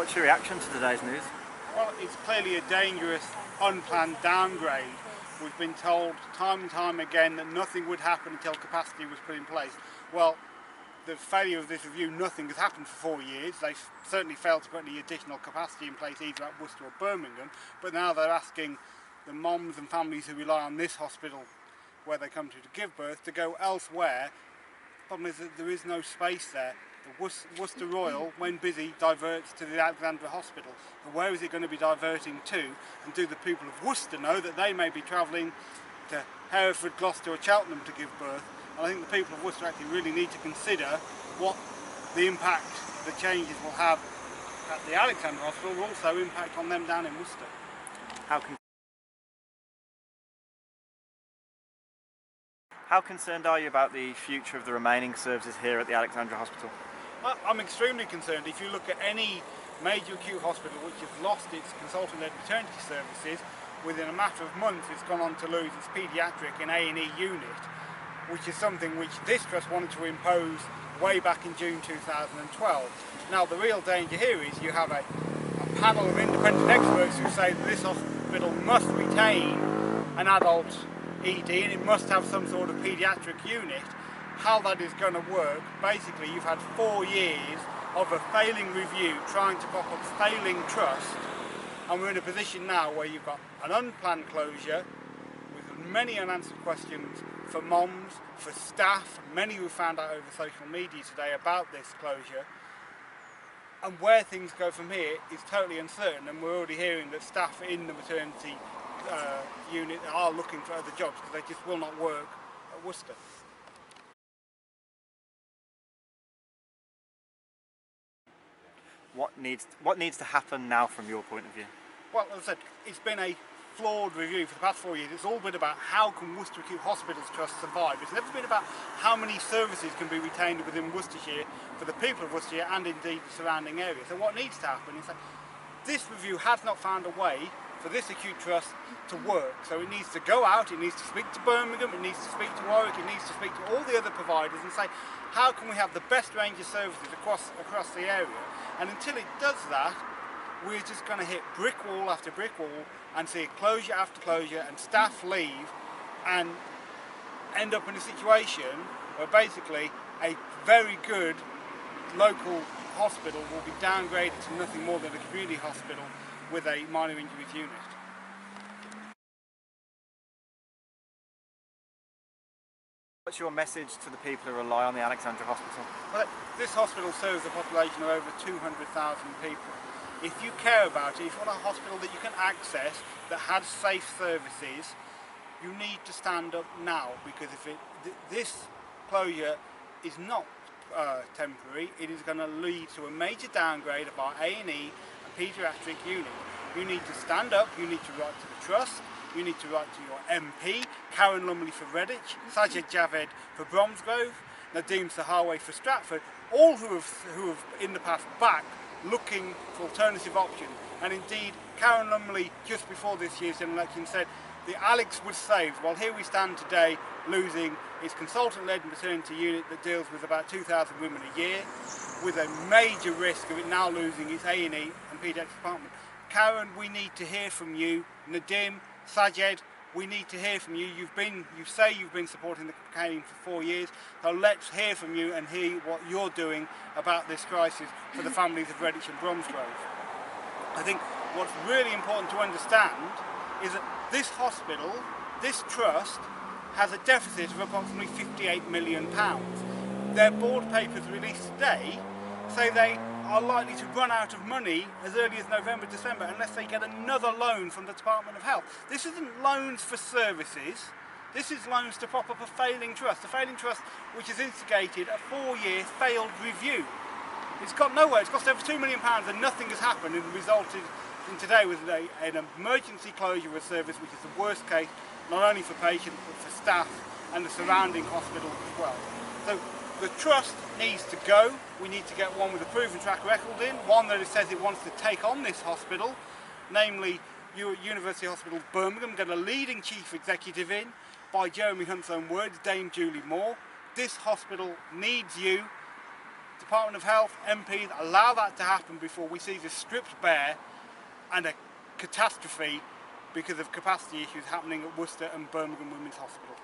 What's your reaction to today's news? Well, it's clearly a dangerous, unplanned downgrade. We've been told time and time again that nothing would happen until capacity was put in place. Well, the failure of this review, nothing has happened for 4 years. They've certainly failed to put any additional capacity in place either at Worcester or Birmingham, but now they're asking the moms and families who rely on this hospital where they come to give birth to go elsewhere. The problem is that there is no space there. The Worcester Royal, when busy, diverts to the Alexandra Hospital. But where is it going to be diverting to? And do the people of Worcester know that they may be travelling to Hereford, Gloucester or Cheltenham to give birth? And I think the people of Worcester actually really need to consider what the impact the changes will have at the Alexandra Hospital will also impact on them down in Worcester. How concerned are you about the future of the remaining services here at the Alexandra Hospital? I'm extremely concerned. If you look at any major acute hospital which has lost its consultant-led maternity services, within a matter of months it's gone on to lose its paediatric and A&E unit, which is something which this trust wanted to impose way back in June 2012. Now the real danger here is you have a panel of independent experts who say that this hospital must retain an adult ED and it must have some sort of paediatric unit. How that is going to work, basically you've had 4 years of a failing review trying to prop up failing trust, and we're in a position now where you've got an unplanned closure with many unanswered questions for moms, for staff, many who found out over social media today about this closure, and where things go from here is totally uncertain. And we're already hearing that staff in the maternity unit are looking for other jobs because they just will not work at Worcester. What needs to happen now from your point of view? Well, as I said, it's been a flawed review for the past 4 years. It's all been about how can Worcester Acute Hospitals Trust survive. It's never been about how many services can be retained within Worcestershire for the people of Worcestershire and indeed the surrounding area. So what needs to happen is that this review has not found a way for this acute trust to work. So it needs to go out, it needs to speak to Birmingham, it needs to speak to Warwick, it needs to speak to all the other providers and say, how can we have the best range of services across the area? And until it does that, we're just going to hit brick wall after brick wall and see closure after closure and staff leave and end up in a situation where basically a very good local hospital will be downgraded to nothing more than a community hospital with a minor injuries unit. What's your message to the people who rely on the Alexandra Hospital? Well, this hospital serves a population of over 200,000 people. If you care about it, if you want a hospital that you can access, that has safe services, you need to stand up now, because if this closure is not temporary, it is going to lead to a major downgrade of our A&E and paediatric unit. You need to stand up, you need to write to the Trust, you need to write to your MP, Karen Lumley for Redditch, Sajid Javed for Bromsgrove, Nadeem Sahaway for Stratford, all who have in the past backed looking for alternative options. And indeed, Karen Lumley, just before this year's general election, said the Alex was saved. Well, here we stand today losing its consultant-led maternity unit that deals with about 2,000 women a year, with a major risk of it now losing its A&E and paediatric department. Karen, we need to hear from you. Nadeem, Sajed, we need to hear from you. You say you've been supporting the campaign for 4 years, so let's hear from you and hear what you're doing about this crisis for the families of Redditch and Bromsgrove. I think what's really important to understand is that this hospital, this trust, has a deficit of approximately £58 million. Their board papers released today say they are likely to run out of money as early as November, December, unless they get another loan from the Department of Health. This isn't loans for services, this is loans to prop up a failing trust which has instigated a 4-year failed review. It's got nowhere, it's cost over £2 million and nothing has happened, and resulted in today with an emergency closure of a service which is the worst case, not only for patients but for staff and the surrounding hospitals as well. So the trust needs to go. We need to get one with a proven track record in, one that says it wants to take on this hospital, namely University Hospital Birmingham, get a leading chief executive in, by Jeremy Hunt's own words, Dame Julie Moore. This hospital needs you. Department of Health, MPs, allow that to happen before we see this stripped bare and a catastrophe because of capacity issues happening at Worcester and Birmingham Women's Hospital.